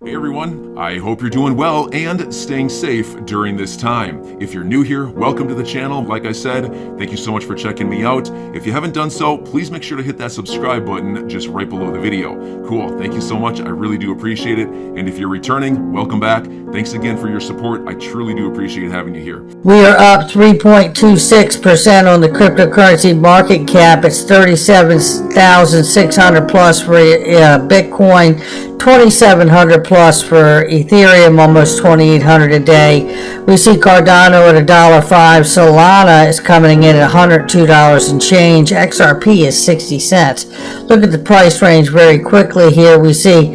Hey everyone, I hope you're doing well and staying safe during this time. If you're new here, welcome to the channel. Like I said, thank you so much for checking me out. If you haven't done so, please make sure to hit that subscribe button just right below the video. Cool, thank you so much. I really do appreciate it. And if you're returning, welcome back. Thanks again for your support. I truly do appreciate having you here. We are up 3.26% on the cryptocurrency market cap. It's 37,600 plus for Bitcoin, 2,700 plus for Ethereum, almost 2,800 a day. We see Cardano at $1.05. Solana is coming in at $102 and change. XRP is 60 cents. Look at the price range very quickly here. We see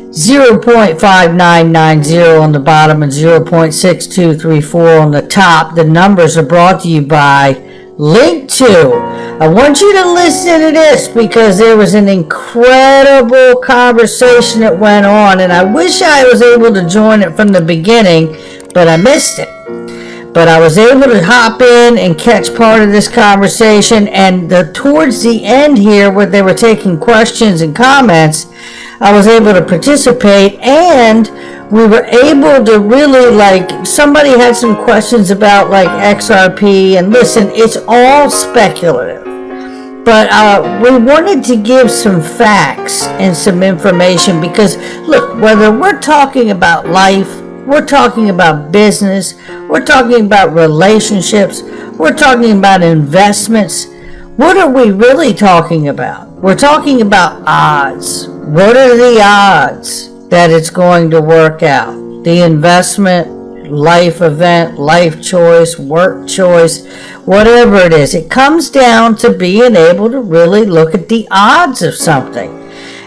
0.5990 on the bottom and 0.6234 on the top. The numbers are brought to you by Link2. I want you to listen to this because there was an incredible conversation that went on, and I wish I was able to join it from the beginning, but I missed it. But I was able to hop in and catch part of this conversation, and towards the end here, where they were taking questions and comments, I was able to participate, and we were able to really, somebody had some questions about XRP, and listen, it's all speculative. But we wanted to give some facts and some information because, look, whether we're talking about life, we're talking about business, we're talking about relationships, we're talking about investments, what are we really talking about? We're talking about odds. What are the odds that it's going to work out? The investment, life event, life choice, work choice, whatever it is. It comes down to being able to really look at the odds of something.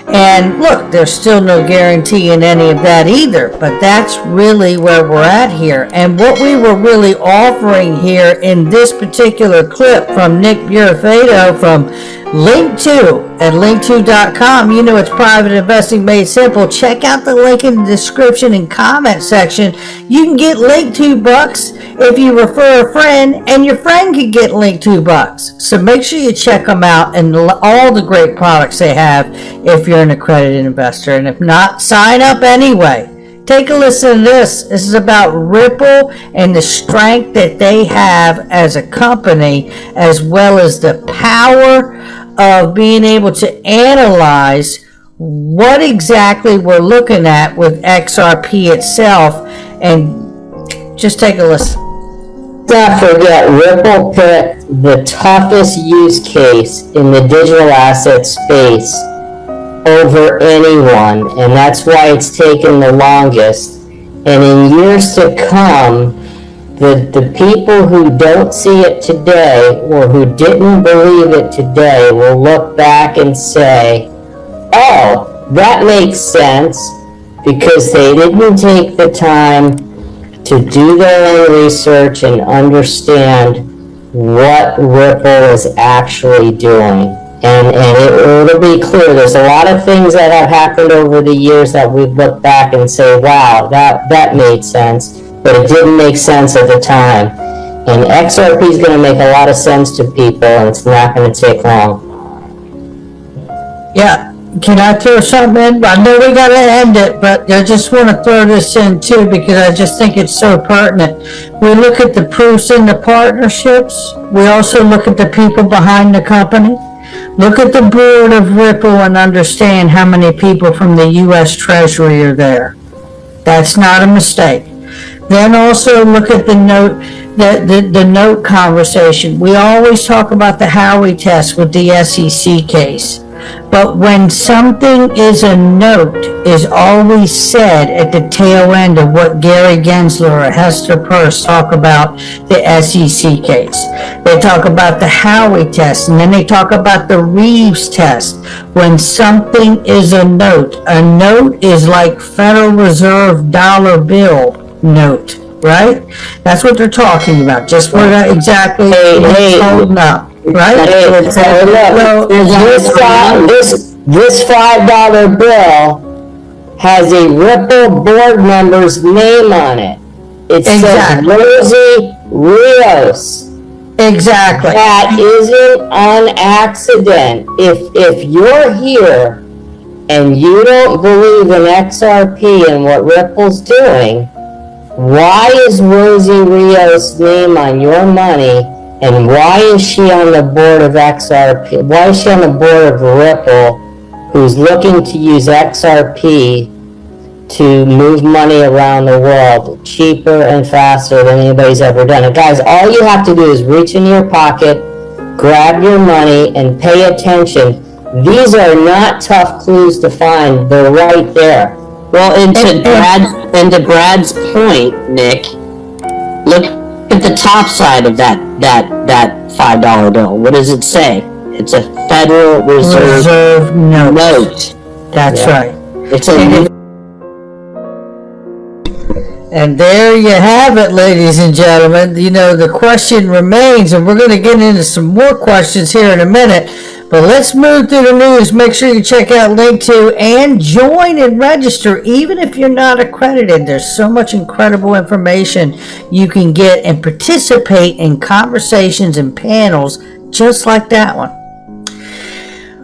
And look, there's still no guarantee in any of that either, but that's really where we're at here. And what we were really offering here in this particular clip from Nick Burafedo from Link2 at link2.com. You know, it's private investing made simple. Check out the link in the description and comment section. You can get Link2 bucks if you refer a friend, and your friend can get Link2 bucks. So make sure you check them out and all the great products they have if you're an accredited investor. And if not, sign up anyway. Take a listen to this. This is about Ripple and the strength that they have as a company, as well as the power of being able to analyze what exactly we're looking at with XRP itself. And just take a listen. Don't forget, Ripple picked the toughest use case in the digital asset space over anyone, and that's why it's taken the longest. And in years to come, the people who don't see it today or who didn't believe it today will look back and say, oh, that makes sense, because they didn't take the time to do their own research and understand what Ripple is actually doing. And it'll be clear, there's a lot of things that have happened over the years that we look back and say, wow, that made sense, but it didn't make sense at the time. And XRP is going to make a lot of sense to people, and it's not going to take long. Yeah, can I throw something in? I know we got to end it, but I just want to throw this in too because I just think it's so pertinent. We look at the proofs in the partnerships. We also look at the people behind the company. Look at the board of Ripple and understand how many people from the U.S. Treasury are there. That's not a mistake. Then also look at the note, the note conversation. We always talk about the Howey test with the SEC case. But when something is a note, is always said at the tail end of what Gary Gensler or Hester Peirce talk about the SEC case. They talk about the Howey test, and then they talk about the Reeves test. When something is a note is like Federal Reserve dollar bill note, right? That's what they're talking about. Just for that exactly holding up. Right? This $5 bill has a Ripple board member's name on it. It says Rosie Rios. Exactly. That isn't on accident. If you're here and you don't believe in XRP and what Ripple's doing, why is Rosie Rios' name on your money, and why is she on the board of XRP? Why is she on the board of Ripple, who's looking to use XRP to move money around the world cheaper and faster than anybody's ever done it? Guys, all you have to do is reach in your pocket, grab your money, and pay attention. These are not tough clues to find. They're right there. Well, and to Brad's point, Nick, look at the top side of that $5 bill. What does it say? It's a Federal Reserve note. That's right. It's a And there you have it, ladies and gentlemen. You know, the question remains, and we're going to get into some more questions here in a minute, but let's move through the news. Make sure you check out link 2 and join and register, even if you're not accredited. There's so much incredible information you can get and participate in conversations and panels just like that one.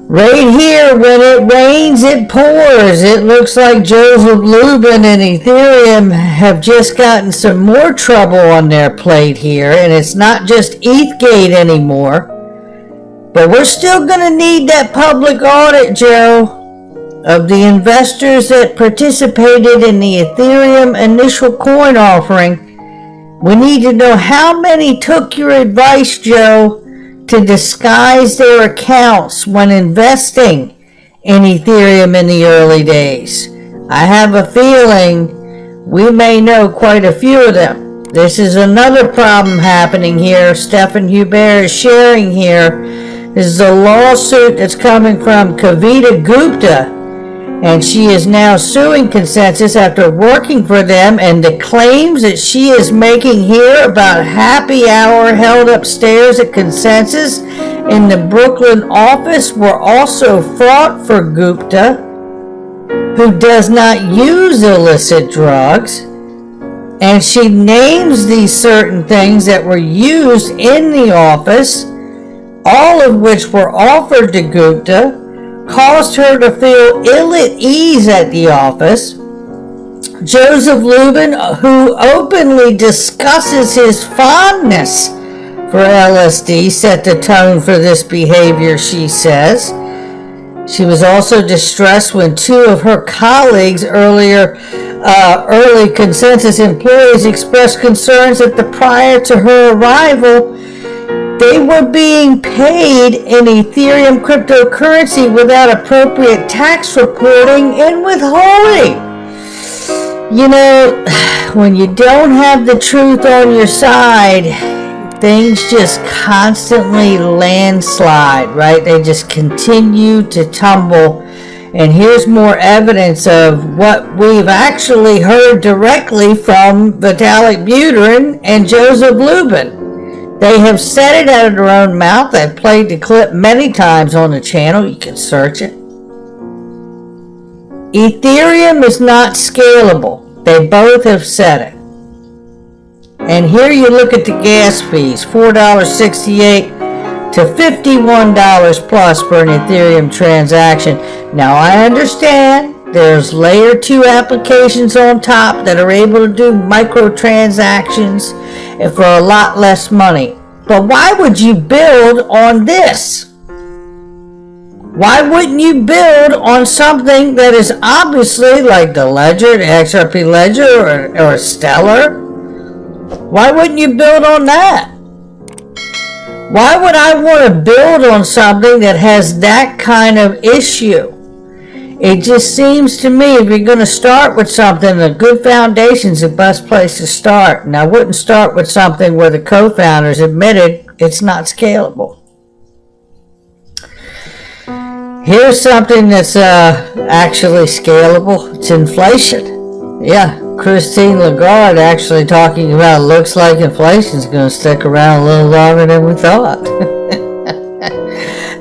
Right here, when it rains, it pours. It looks like Joseph Lubin and Ethereum have just gotten some more trouble on their plate here, and it's not just ETHgate anymore. But we're still going to need that public audit, Joe, of the investors that participated in the Ethereum initial coin offering. We need to know how many took your advice, Joe, to disguise their accounts when investing in Ethereum in the early days. I have a feeling we may know quite a few of them. This is another problem happening here. Stefan Hubert is sharing here. This is a lawsuit that's coming from Kavita Gupta, and she is now suing Consensus after working for them, and the claims that she is making here about happy hour held upstairs at Consensus in the Brooklyn office were also fraught for Gupta, who does not use illicit drugs, and she names these certain things that were used in the office, all of which were offered to Gupta, caused her to feel ill at ease at the office. Joseph Lubin, who openly discusses his fondness for LSD, set the tone for this behavior, she says. She was also distressed when two of her colleagues, early Consensus employees, expressed concerns that prior to her arrival, they were being paid in Ethereum cryptocurrency without appropriate tax reporting and withholding. You know, when you don't have the truth on your side, things just constantly landslide, right? They just continue to tumble. And here's more evidence of what we've actually heard directly from Vitalik Buterin and Joseph Lubin. They have said it out of their own mouth. I've played the clip many times on the channel. You can search it. Ethereum is not scalable. They both have said it. And here you look at the gas fees, $4.68 to $51 plus for an Ethereum transaction. Now I understand there's layer 2 applications on top that are able to do microtransactions for a lot less money. But why would you build on this? Why wouldn't you build on something that is obviously like the Ledger, the XRP Ledger, or Stellar? Why wouldn't you build on that? Why would I want to build on something that has that kind of issue? It just seems to me if you're going to start with something, a good foundation is the best place to start. And I wouldn't start with something where the co-founders admitted it's not scalable. Here's something that's actually scalable. It's inflation. Yeah, Christine Lagarde actually talking about looks like inflation's going to stick around a little longer than we thought.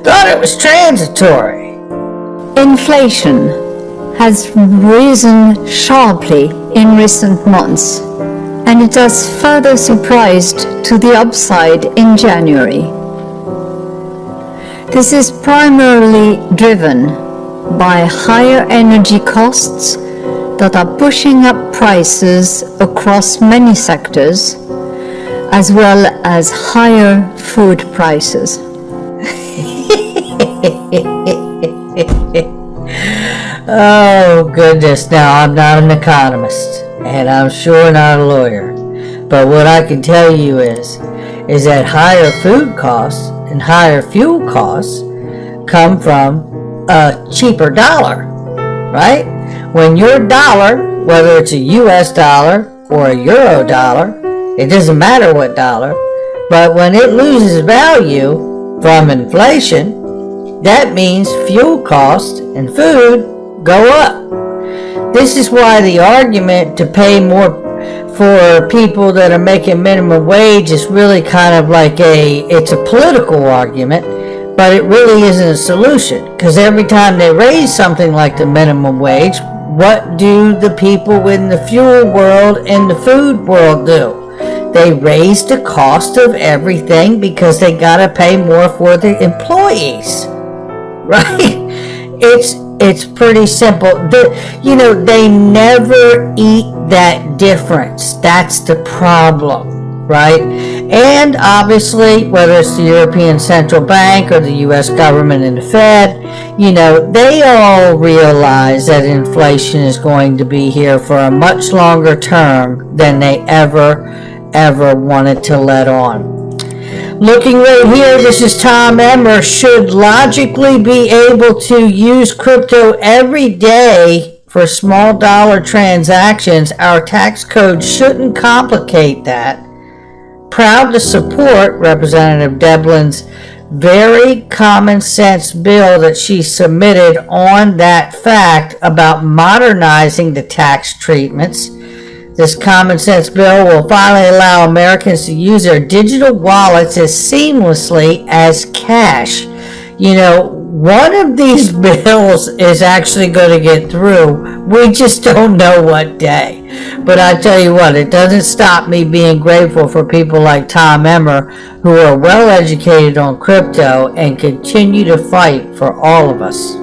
Thought it was transitory. Inflation has risen sharply in recent months, and it has further surprised to the upside in January. This is primarily driven by higher energy costs that are pushing up prices across many sectors, as well as higher food prices. Oh, goodness. Now, I'm not an economist, and I'm sure not a lawyer. But what I can tell you is that higher food costs and higher fuel costs come from a cheaper dollar, right? When your dollar, whether it's a US dollar or a euro dollar, it doesn't matter what dollar, but when it loses value from inflation, that means fuel costs and food go up. This is why the argument to pay more for people that are making minimum wage is really kind of like it's a political argument, but it really isn't a solution, because every time they raise something like the minimum wage, what do the people in the fuel world and the food world do? They raise the cost of everything because they gotta pay more for the employees, right? It's pretty simple. They never eat that difference. That's the problem, right? And obviously, whether it's the European Central Bank or the U.S. government and the Fed, they all realize that inflation is going to be here for a much longer term than they ever wanted to let on. Looking right here, this is Tom Emmer. Should logically be able to use crypto every day for small dollar transactions. Our tax code shouldn't complicate that. Proud to support Representative Devlin's very common sense bill that she submitted on that fact about modernizing the tax treatments. This common sense bill will finally allow Americans to use their digital wallets as seamlessly as cash. One of these bills is actually going to get through. We just don't know what day. But I tell you what, it doesn't stop me being grateful for people like Tom Emmer, who are well educated on crypto and continue to fight for all of us.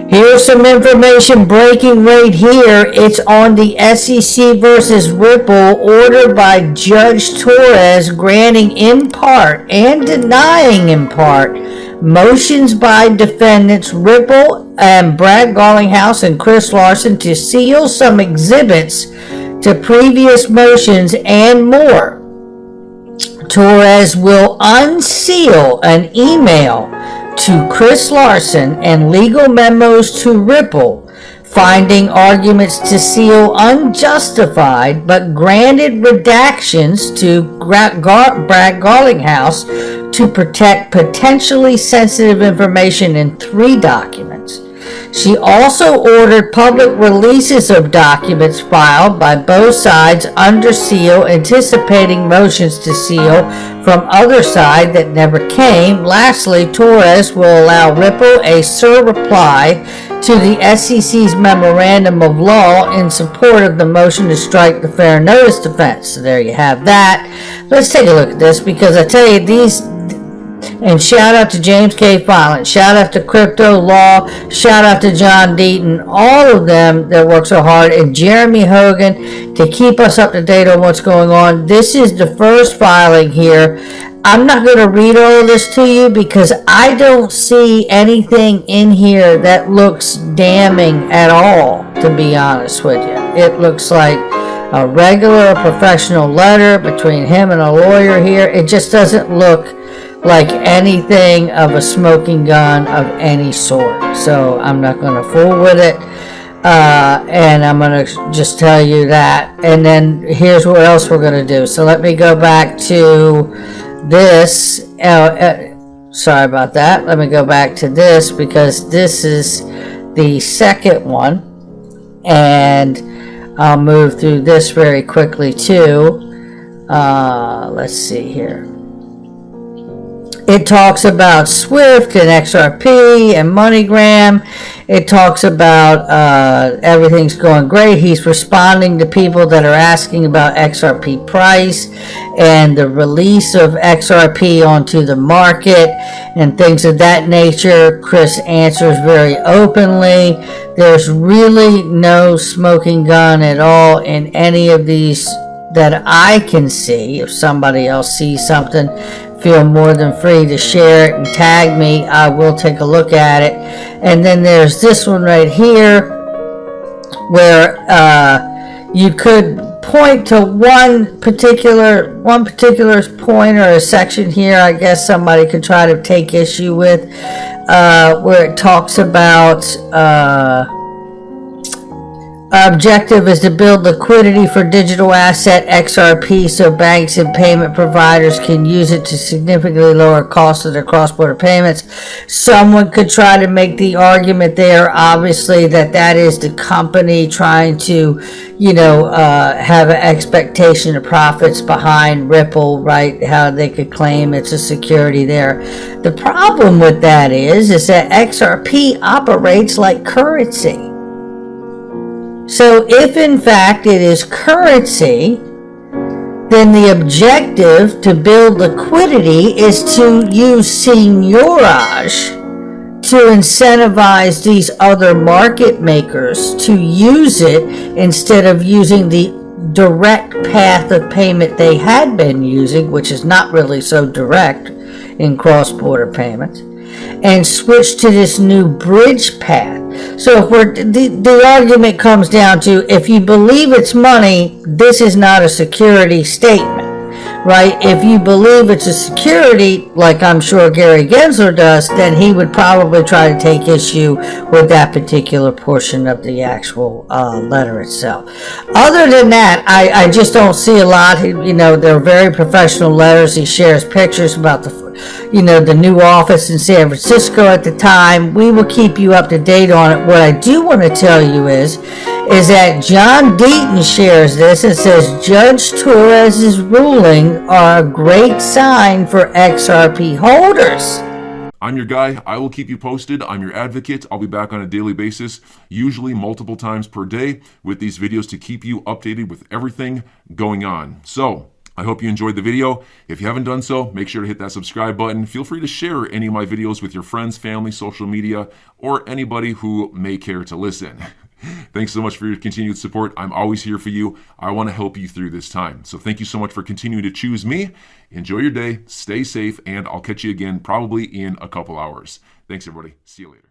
Here's some information breaking right here. It's on the SEC versus Ripple order by Judge Torres, granting in part and denying in part motions by defendants Ripple and Brad Garlinghouse and Chris Larson to seal some exhibits to previous motions and more. Torres will unseal an email to Chris Larson and legal memos to Ripple, finding arguments to seal unjustified but granted redactions to Brad Garlinghouse to protect potentially sensitive information in 3 documents. She also ordered public releases of documents filed by both sides under seal, anticipating motions to seal from other side that never came. Lastly, Torres will allow Ripple a reply to the SEC's memorandum of law in support of the motion to strike the fair notice defense. So there you have that. Let's take a look at this, because I tell you, and shout out to James K. Filan, shout out to Crypto Law, shout out to John Deaton, all of them that work so hard, and Jeremy Hogan to keep us up to date on what's going on. This is the first filing here. I'm not going to read all of this to you because I don't see anything in here that looks damning at all, to be honest with you. It looks like a regular professional letter between him and a lawyer here. It just doesn't look like anything of a smoking gun of any sort. So I'm not going to fool with it. And I'm going to just tell you that. And then here's what else we're going to do. So let me go back to this. Sorry about that. Let me go back to this, because this is the second one. And I'll move through this very quickly too. Let's see here. It talks about Swift and XRP and MoneyGram. It talks about everything's going great. He's responding to people that are asking about XRP price and the release of XRP onto the market and things of that nature. Chris answers very openly. There's really no smoking gun at all in any of these that I can see. If somebody else sees something, feel more than free to share it and tag me. I will take a look at it. And then there's this one right here where you could point to one particular point or a section here. I guess somebody could try to take issue with where it talks about our objective is to build liquidity for digital asset XRP so banks and payment providers can use it to significantly lower costs of their cross-border payments. Someone could try to make the argument there, obviously, that is the company trying to, have an expectation of profits behind Ripple, right? How they could claim it's a security there. The problem with that is that XRP operates like currency. So if in fact it is currency, then the objective to build liquidity is to use seigniorage to incentivize these other market makers to use it instead of using the direct path of payment they had been using, which is not really so direct in cross-border payments, and switch to this new bridge path. So if the argument comes down to, if you believe it's money, this is not a security statement, right? If you believe it's a security, like I'm sure Gary Gensler does, then he would probably try to take issue with that particular portion of the actual letter itself. Other than that, I just don't see a lot. They're very professional letters. He shares pictures about the new office in San Francisco at the time. We will keep you up to date on it. What I do want to tell you is that John Deaton shares this and says Judge Torres's ruling are a great sign for XRP holders. I'm your guy. I will keep you posted. I'm your advocate. I'll be back on a daily basis, usually multiple times per day, with these videos to keep you updated with everything going on. So I hope you enjoyed the video. If you haven't done so, make sure to hit that subscribe button. Feel free to share any of my videos with your friends, family, social media, or anybody who may care to listen. Thanks so much for your continued support. I'm always here for you. I want to help you through this time. So thank you so much for continuing to choose me. Enjoy your day, stay safe, and I'll catch you again probably in a couple hours. Thanks, everybody. See you later.